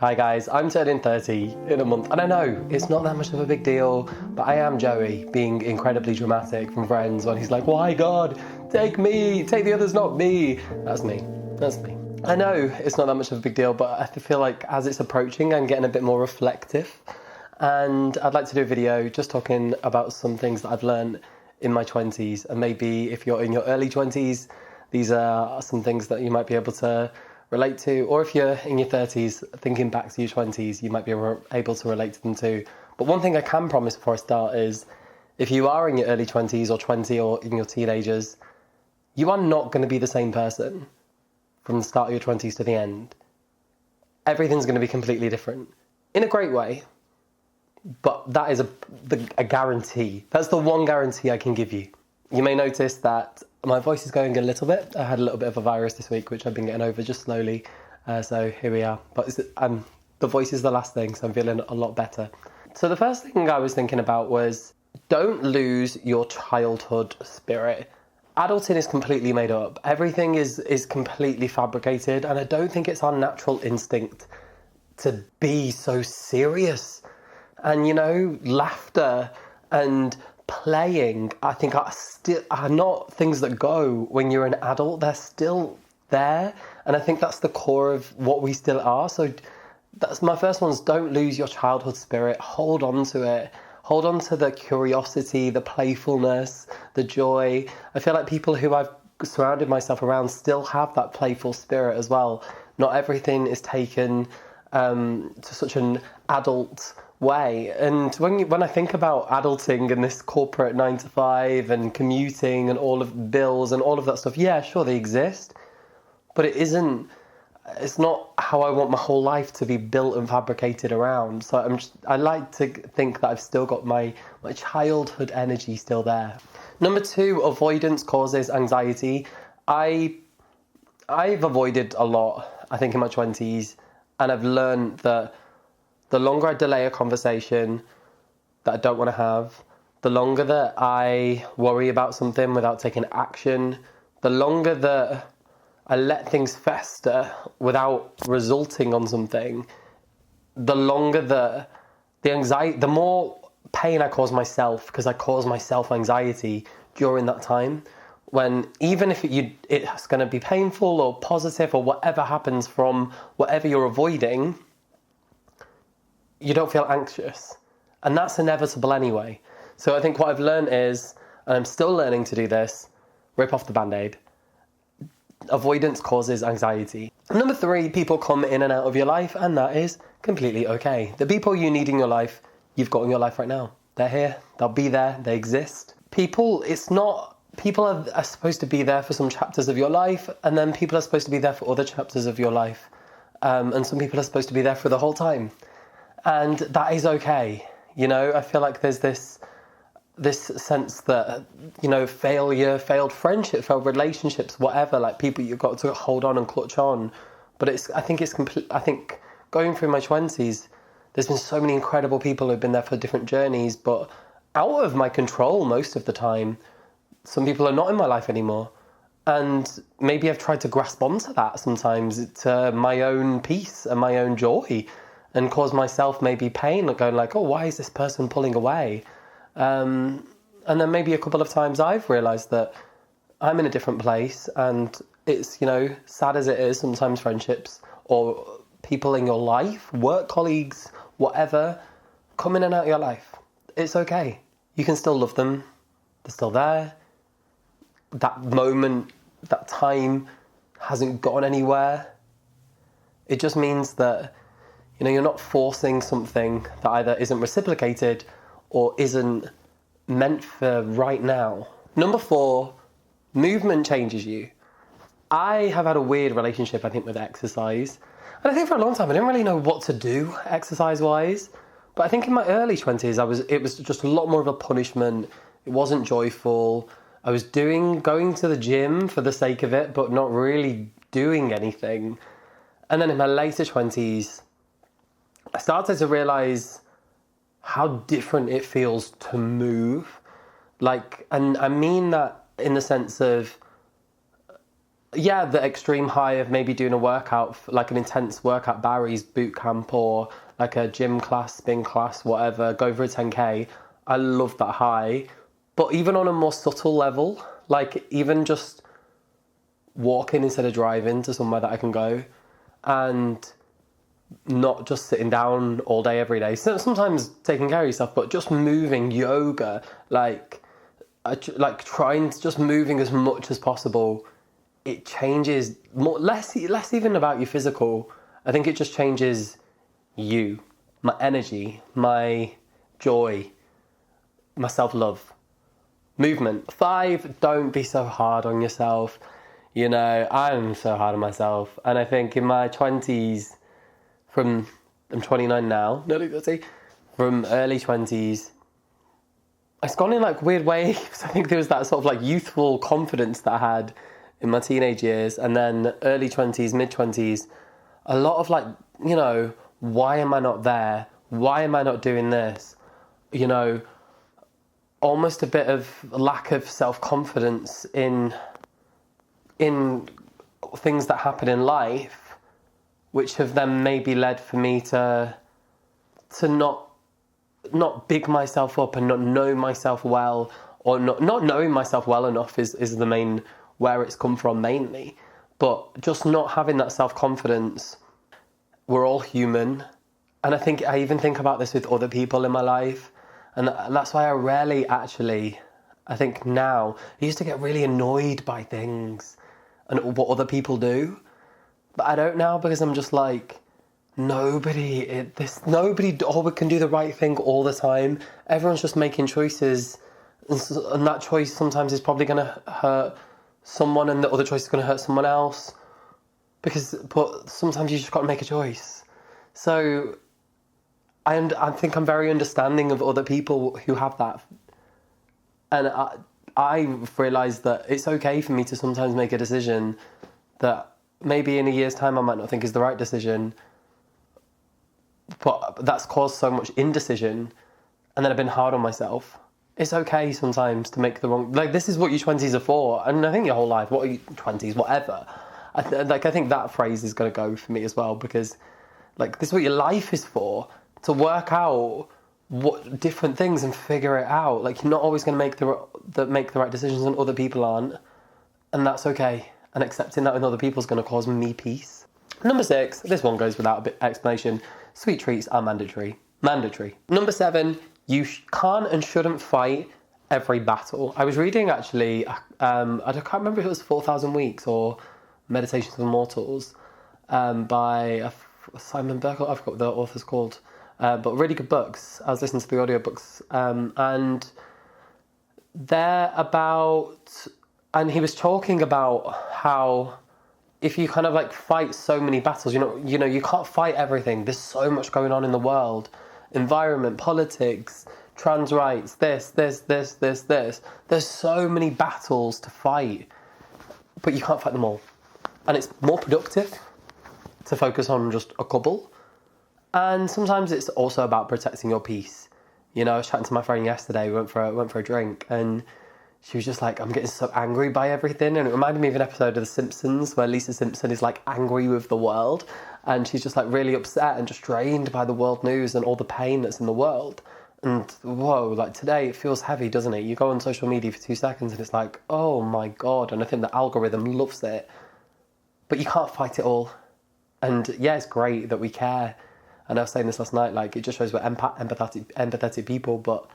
Hi guys, I'm turning 30 in a month, and I know it's not that much of a big deal, but I am Joey being incredibly dramatic from Friends when he's like, why God, take me, take the others, not me. That's me. I know it's not that much of a big deal, but I feel like as it's approaching, I'm getting a bit more reflective, and I'd like to do a video just talking about some things that I've learned in my 20s, and maybe if you're in your early 20s, these are some things that you might be able to relate to, or if you're in your 30s thinking back to your 20s, you might be able to relate to them too. But one thing I can promise before I start is, if you are in your early 20s or 20 or in your teenagers, you are not going to be the same person from the start of your 20s to the end. Everything's going to be completely different in a great way, but that is a guarantee. That's the one guarantee I can give you. You may notice that my voice is going a little bit. I had a little bit of a virus this week, which I've been getting over just slowly. So here we are. But the voice is the last thing, so I'm feeling a lot better. So the first thing I was thinking about was, don't lose your childhood spirit. Adulting is completely made up. Everything is completely fabricated, and I don't think it's our natural instinct to be so serious. And, you know, laughter and playing, I think, are not things that go when you're an adult. They're still there, and I think that's the core of what we still are. So that's my first one, is don't lose your childhood spirit. Hold on to it. Hold on to the curiosity, the playfulness, the joy. I feel like people who I've surrounded myself around still have that playful spirit as well. Not everything is taken to such an adult way. And when I think about adulting and this corporate 9 to 5 and commuting and all of the bills and all of that stuff, yeah, sure, they exist, but it's not how I want my whole life to be built and fabricated around. So I like to think that I've still got my childhood energy still there. Number 2, avoidance causes anxiety. I've avoided a lot, I think, in my 20s, and I've learned that the longer I delay a conversation that I don't want to have, the longer that I worry about something without taking action, the longer that I let things fester without resulting on something, the longer the anxiety, the more pain I cause myself, because I cause myself anxiety during that time. When even if it's going to be painful or positive or whatever happens from whatever you're avoiding, you don't feel anxious, and that's inevitable anyway. So I think what I've learned is, and I'm still learning to do this, rip off the band-aid. Avoidance causes anxiety. Number 3, people come in and out of your life, and that is completely okay. The people you need in your life, you've got in your life right now. They're here, they'll be there, they exist. People are supposed to be there for some chapters of your life, and then people are supposed to be there for other chapters of your life. And some people are supposed to be there for the whole time. And that is okay. You know, I feel like there's this sense that, you know, failure, failed friendship, failed relationships, whatever, like people you've got to hold on and clutch on. But I think going through my 20s, there's been so many incredible people who've been there for different journeys, but out of my control most of the time. Some people are not in my life anymore. And maybe I've tried to grasp onto that sometimes, to my own peace and my own joy, and cause myself maybe pain, like going like, oh, why is this person pulling away? And then maybe a couple of times I've realised that I'm in a different place, and it's, you know, sad as it is, sometimes friendships or people in your life, work colleagues, whatever, come in and out of your life. It's okay. You can still love them. They're still there. That moment, that time hasn't gone anywhere. It just means that, you know, you're not forcing something that either isn't reciprocated or isn't meant for right now. Number 4, movement changes you. I have had a weird relationship, I think, with exercise. And I think for a long time I didn't really know what to do exercise-wise. But I think in my early 20s, it was just a lot more of a punishment. It wasn't joyful. I was going to the gym for the sake of it, but not really doing anything. And then in my later 20s, I started to realise how different it feels to move. Like, and I mean that in the sense of yeah, the extreme high of maybe doing a workout, like an intense workout, Barry's boot camp, or like a gym class, spin class, whatever, go for a 10K. I love that high. But even on a more subtle level, like even just walking instead of driving to somewhere that I can go, and not just sitting down all day every day. So sometimes taking care of yourself, but just moving, yoga, like trying to just moving as much as possible. It changes more, less even about your physical. I think it just changes you, my energy, my joy, my self-love. Movement. 5, don't be so hard on yourself. You know, I'm so hard on myself. And I think in my 20s, I'm 29 now, nearly 30, from early 20s, it's gone in like weird waves. I think there was that sort of like youthful confidence that I had in my teenage years, and then early 20s, mid 20s, a lot of like, you know, why am I not there? Why am I not doing this? You know, almost a bit of lack of self-confidence in things that happen in life, which have then maybe led for me to not big myself up and not know myself well, or not knowing myself well enough is the main, where it's come from mainly. But just not having that self-confidence. We're all human. And I even think about this with other people in my life. And that's why I rarely actually, I think now, I used to get really annoyed by things and what other people do. But I don't now, because I'm just like, nobody can do the right thing all the time. Everyone's just making choices. And that choice sometimes is probably going to hurt someone, and the other choice is going to hurt someone else. But sometimes you just got to make a choice. So I think I'm very understanding of other people who have that. And I've realised that it's okay for me to sometimes make a decision that maybe in a year's time I might not think is the right decision, but that's caused so much indecision, and then I've been hard on myself. It's okay sometimes to make the wrong... Like, this is what your 20s are for. And I think your whole life, what are your 20s, whatever. I think that phrase is going to go for me as well, because, like, this is what your life is for. To work out what different things and figure it out. Like, you're not always going to make the right decisions, and other people aren't. And that's okay. And accepting that with other people is going to cause me peace. Number 6, this one goes without a bit explanation. Sweet treats are mandatory. Mandatory. Number 7, you can't and shouldn't fight every battle. I was reading, actually, I can't remember if it was 4,000 Weeks or Meditations of Immortals by Simon Berkel. I forgot what the author's called. But really good books. I was listening to the audiobooks. And they're about... And he was talking about how if you kind of like fight so many battles, you know, you can't fight everything. There's so much going on in the world. Environment, politics, trans rights, this. There's so many battles to fight, but you can't fight them all. And it's more productive to focus on just a couple. And sometimes it's also about protecting your peace. You know, I was chatting to my friend yesterday, we went for a drink, and she was just like, I'm getting so angry by everything. And it reminded me of an episode of The Simpsons where Lisa Simpson is like angry with the world. And she's just like really upset and just drained by the world news and all the pain that's in the world. And whoa, like today it feels heavy, doesn't it? You go on social media for 2 seconds and it's like, oh my God. And I think the algorithm loves it. But you can't fight it all. And yeah, it's great that we care. And I was saying this last night, like it just shows we're empathetic people, but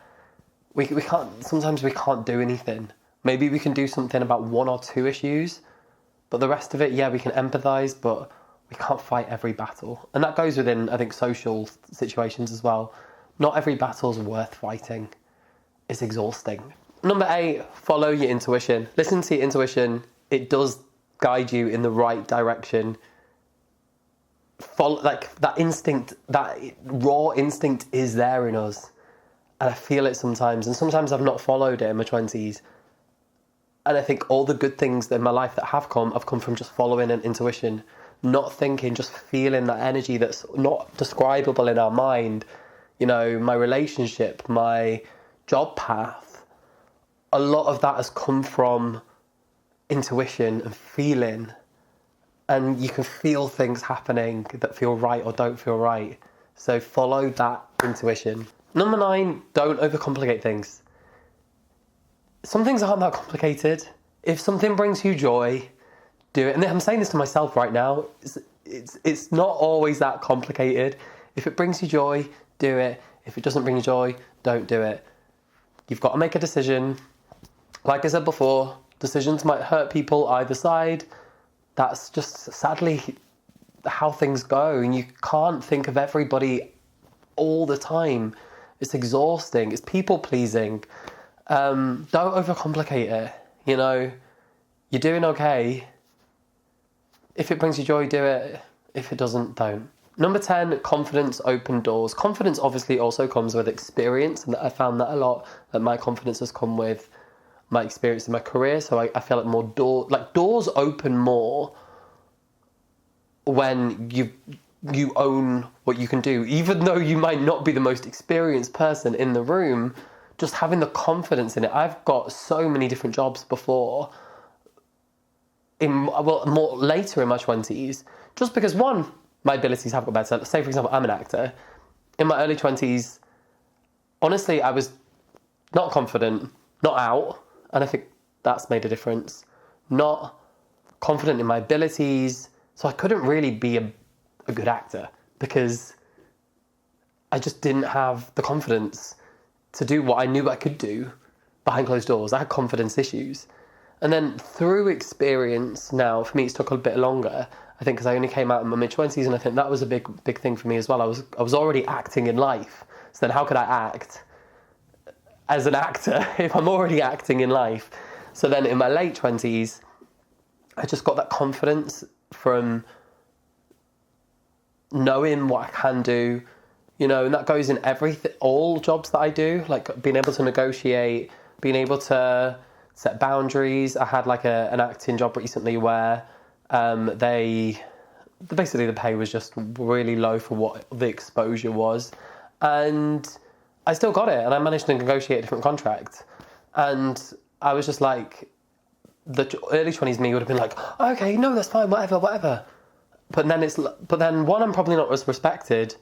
we can't, sometimes we can't do anything. Maybe we can do something about 1 or 2 issues, but the rest of it, yeah, we can empathise, but we can't fight every battle. And that goes within, I think, social situations as well. Not every battle's worth fighting. It's exhausting. Number 8, follow your intuition. Listen to your intuition. It does guide you in the right direction. Follow, like, that instinct, that raw instinct is there in us. And I feel it sometimes. And sometimes I've not followed it in my 20s. And I think all the good things in my life that have come from just following an intuition. Not thinking, just feeling that energy that's not describable in our mind. You know, my relationship, my job path. A lot of that has come from intuition and feeling, and you can feel things happening that feel right or don't feel right. So follow that intuition. Number 9, don't overcomplicate things. Some things aren't that complicated. If something brings you joy, do it. And I'm saying this to myself right now. It's not always that complicated. If it brings you joy, do it. If it doesn't bring you joy, don't do it. You've got to make a decision. Like I said before, decisions might hurt people either side. That's just sadly how things go. And you can't think of everybody all the time. It's exhausting. It's people pleasing. Don't overcomplicate it. You know, you're doing okay. If it brings you joy, do it. If it doesn't, don't. Number 10, confidence open doors. Confidence obviously also comes with experience, and I found that a lot, that my confidence has come with my experience in my career. So I feel like doors open more when you own what you can do. Even though you might not be the most experienced person in the room, just having the confidence in it. I've got so many different jobs before, more later in my 20s, just because one, my abilities have got better. Say, for example, I'm an actor. In my early 20s, honestly, I was not confident, not out, and I think that's made a difference. Not confident in my abilities, so I couldn't really be a good actor because I just didn't have the confidence to do what I knew I could do behind closed doors. I had confidence issues. And then through experience now, for me, it's took a bit longer. I think because I only came out in my mid-20s, and I think that was a big thing for me as well. I was already acting in life. So then how could I act as an actor if I'm already acting in life? So then in my late 20s, I just got that confidence from knowing what I can do, you know, and that goes in all jobs that I do, like being able to negotiate, being able to set boundaries. I had like an acting job recently where basically the pay was just really low for what the exposure was, and I still got it, and I managed to negotiate a different contract. And I was just like, the early 20s me would have been like, okay, no, that's fine, whatever. But then one, I'm probably not as respected,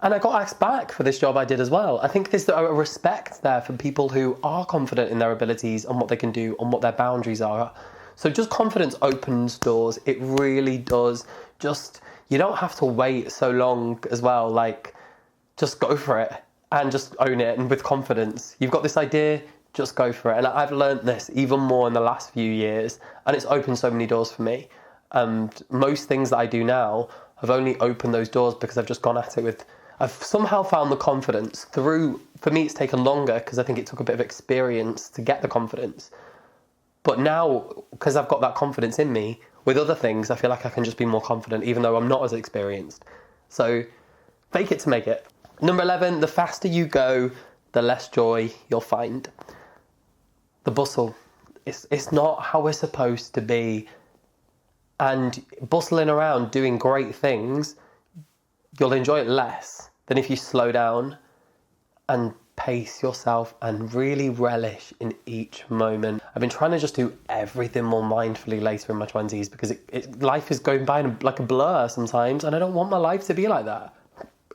and I got asked back for this job I did as well. I think there's a respect there for people who are confident in their abilities and what they can do and what their boundaries are. So just confidence opens doors. It really does. Just, you don't have to wait so long as well. Like, just go for it and just own it, and with confidence. You've got this idea, just go for it. And I've learned this even more in the last few years, and it's opened so many doors for me. And most things that I do now have only opened those doors because I've just gone at it with... I've somehow found the confidence through... For me, it's taken longer because I think it took a bit of experience to get the confidence. But now, because I've got that confidence in me, with other things, I feel like I can just be more confident, even though I'm not as experienced. So, fake it to make it. Number 11, the faster you go, the less joy you'll find. The bustle. It's not how we're supposed to be. And bustling around doing great things, you'll enjoy it less than if you slow down and pace yourself and really relish in each moment. I've been trying to just do everything more mindfully later in my 20s because life is going by like a blur sometimes, and I don't want my life to be like that.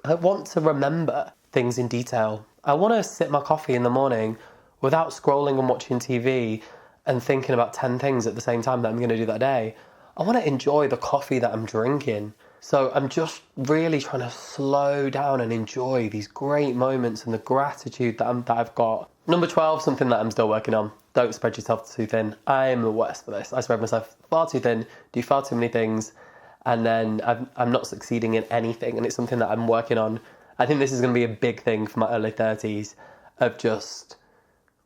I want to remember things in detail. I want to sip my coffee in the morning without scrolling and watching TV and thinking about 10 things at the same time that I'm going to do that day. I want to enjoy the coffee that I'm drinking. So I'm just really trying to slow down and enjoy these great moments and the gratitude that I've got. Number 12, something that I'm still working on. Don't spread yourself too thin. I am the worst for this. I spread myself far too thin, do far too many things, and then I'm not succeeding in anything. And it's something that I'm working on. I think this is going to be a big thing for my early 30s of just,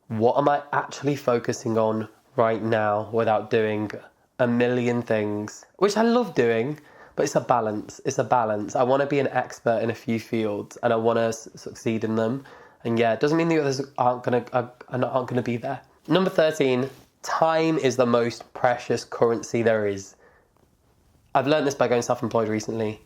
what am I actually focusing on right now without doing a million things, which I love doing, but it's a balance. It's a balance. I want to be an expert in a few fields and I want to succeed in them. And yeah, it doesn't mean the others aren't going to be there. Number 13, time is the most precious currency there is. I've learned this by going self-employed recently.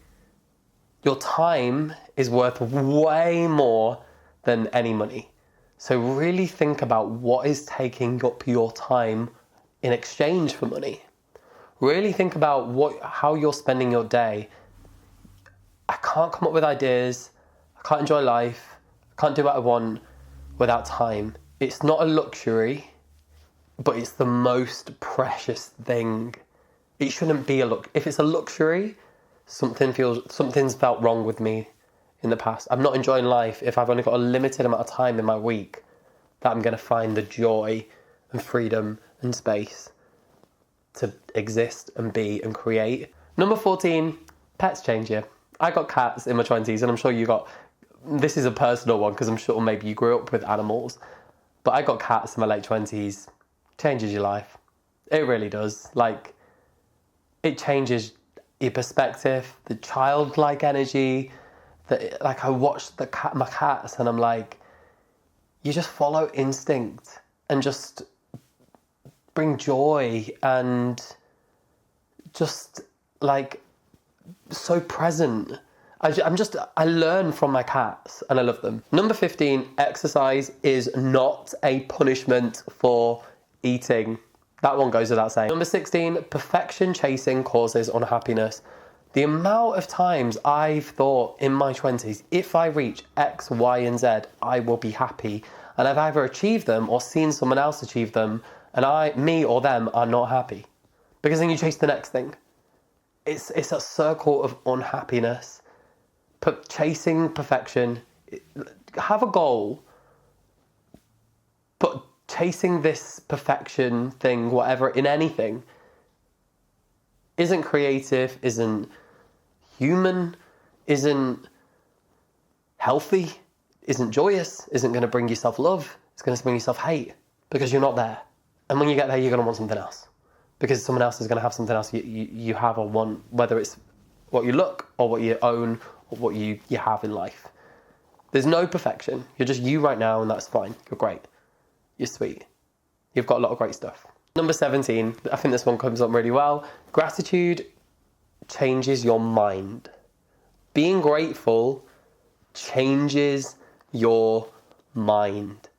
Your time is worth way more than any money. So really think about what is taking up your time in exchange for money. Really think about how you're spending your day. I can't come up with ideas. I can't enjoy life. I can't do what I want without time. It's not a luxury, but it's the most precious thing. It shouldn't be a look. If it's a luxury, something's felt wrong with me in the past. I'm not enjoying life if I've only got a limited amount of time in my week that I'm going to find the joy and freedom and space to exist and be and create. Number 14, pets change you. I got cats in my 20s, and I'm sure you got, this is a personal one because I'm sure maybe you grew up with animals, but I got cats in my late 20s. Changes your life. It really does. Like, it changes your perspective, the childlike energy. Like, I watch my cats and I'm like, you just follow instinct and just bring joy and just like so present. I learn from my cats and I love them. Number 15, exercise is not a punishment for eating. That one goes without saying. Number 16, perfection chasing causes unhappiness. The amount of times I've thought in my 20s, if I reach X, Y, and Z, I will be happy. And I've either achieved them or seen someone else achieve them, and me or them are not happy. Because then you chase the next thing. It's a circle of unhappiness. Chasing perfection. Have a goal, but chasing this perfection thing, whatever, in anything, isn't creative, isn't human, isn't healthy, isn't joyous, isn't going to bring you self-love, it's going to bring you self-hate, because you're not there. And when you get there, you're going to want something else, because someone else is going to have something else you have or want, whether it's what you look or what you own or what you have in life. There's no perfection. You're just you right now, and that's fine. You're great. You're sweet. You've got a lot of great stuff. Number 17, I think this one comes up really well. Gratitude changes your mind. Being grateful changes your mind.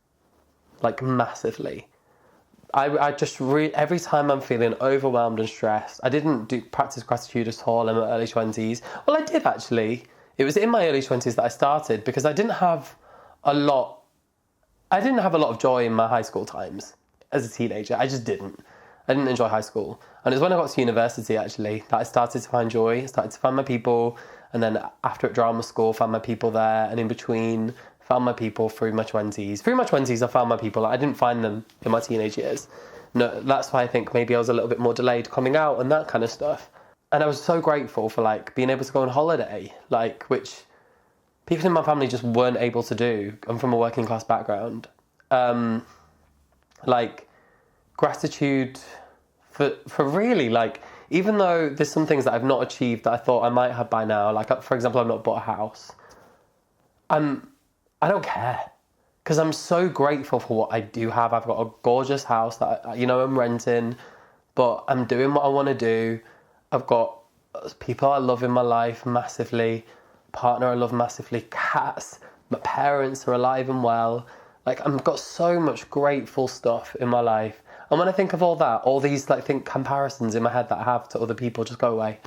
Like, massively. I just every time I'm feeling overwhelmed and stressed, I didn't practice gratitude at all in my early 20s. Well, I did actually. It was in my early 20s that I started, because I didn't have a lot of joy in my high school times as a teenager. I just didn't. I didn't enjoy high school. And it was when I got to university, actually, that I started to find joy, started to find my people. And then after at drama school, found my people there. And in between, found my people through my 20s. Through my 20s, I found my people. I didn't find them in my teenage years. No, that's why I think maybe I was a little bit more delayed coming out and that kind of stuff. And I was so grateful for, like, being able to go on holiday, like, which people in my family just weren't able to do. I'm from a working class background. Like, gratitude for really, like, even though there's some things that I've not achieved that I thought I might have by now, like, for example, I've not bought a house. I don't care, because I'm so grateful for what I do have. I've got a gorgeous house that I'm renting, but I'm doing what I want to do. I've got people I love in my life massively, partner I love massively, cats, my parents are alive and well. Like, I've got so much grateful stuff in my life. And when I think of all that, all these, like, comparisons in my head that I have to other people just go away.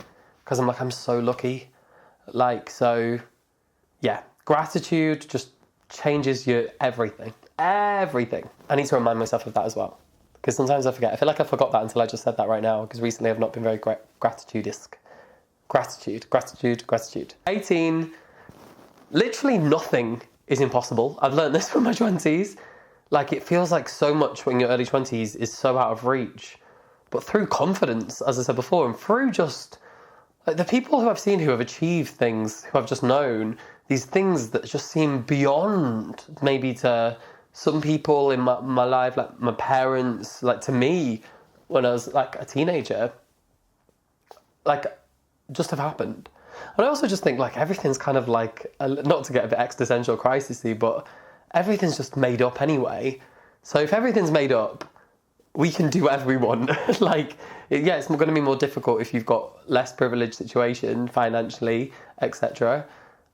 Because I'm like, I'm so lucky. Like, so, yeah. Gratitude just changes your everything. Everything. I need to remind myself of that as well. Because sometimes I forget. I feel like I forgot that until I just said that right now. Because recently I've not been very gratitude-esque. Gratitude. 18. Literally nothing is impossible. I've learned this from my 20s. Like, it feels like so much when your early 20s is so out of reach. But through confidence, as I said before, and through just, like, the people who I've seen who have achieved things, who I've just known, these things that just seem beyond maybe to some people in my life, like my parents, like to me, when I was like a teenager, like, just have happened. And I also just think, like, everything's kind of like, not to get a bit existential crisis-y, but everything's just made up anyway. So if everything's made up, we can do whatever we want. Like, yeah, it's going to be more difficult if you've got less privileged situation financially, etc.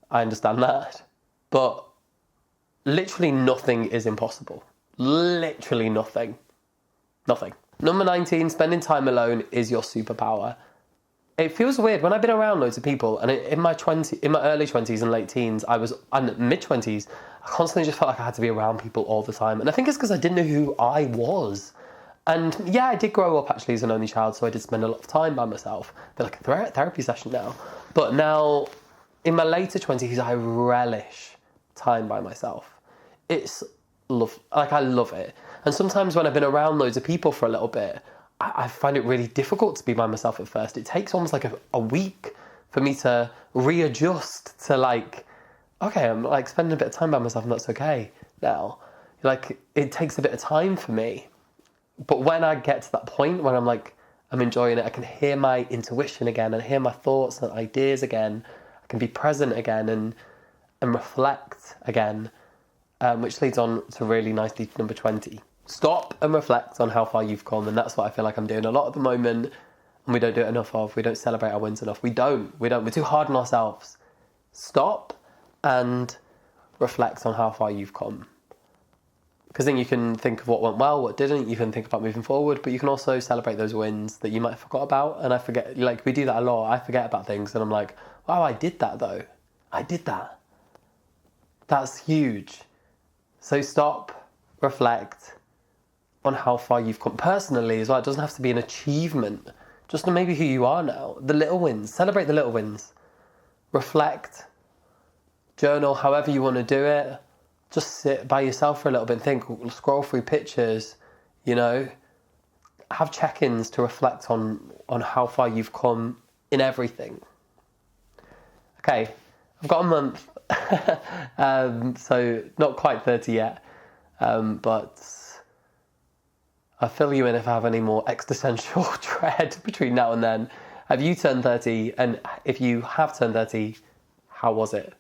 I understand that. But literally nothing is impossible. Literally nothing. Nothing. Number 19, spending time alone is your superpower. It feels weird when I've been around loads of people, and in my early 20s and late teens, and mid 20s, I constantly just felt like I had to be around people all the time. And I think it's because I didn't know who I was. And yeah, I did grow up actually as an only child, so I did spend a lot of time by myself. I feel like a therapy session now. But now, in my later 20s, I relish time by myself. I love it. And sometimes when I've been around loads of people for a little bit, I find it really difficult to be by myself at first. It takes almost like a week for me to readjust to like, okay, I'm like spending a bit of time by myself and that's okay now. Like, it takes a bit of time for me. But when I get to that point when I'm enjoying it, I can hear my intuition again and hear my thoughts and ideas again. I can be present again and reflect again, which leads on to really nicely to number 20. Stop and reflect on how far you've come, and that's what I feel like I'm doing a lot at the moment, and we don't do it enough of. We don't celebrate our wins enough. We don't. We're too hard on ourselves. Stop and reflect on how far you've come. Because then you can think of what went well, what didn't. You can think about moving forward, but you can also celebrate those wins that you might have forgot about. And I forget, like we do that a lot. I forget about things, and I'm like, wow, I did that though. I did that. That's huge. So stop, reflect on how far you've come personally as well. It doesn't have to be an achievement, just maybe who you are now. The little wins, celebrate the little wins. Reflect, journal, however you want to do it. Just sit by yourself for a little bit and think, scroll through pictures, have check-ins to reflect on how far you've come in everything. Okay, I've got a month, so not quite 30 yet, but I'll fill you in if I have any more existential dread between now and then. Have you turned 30? And if you have turned 30, how was it?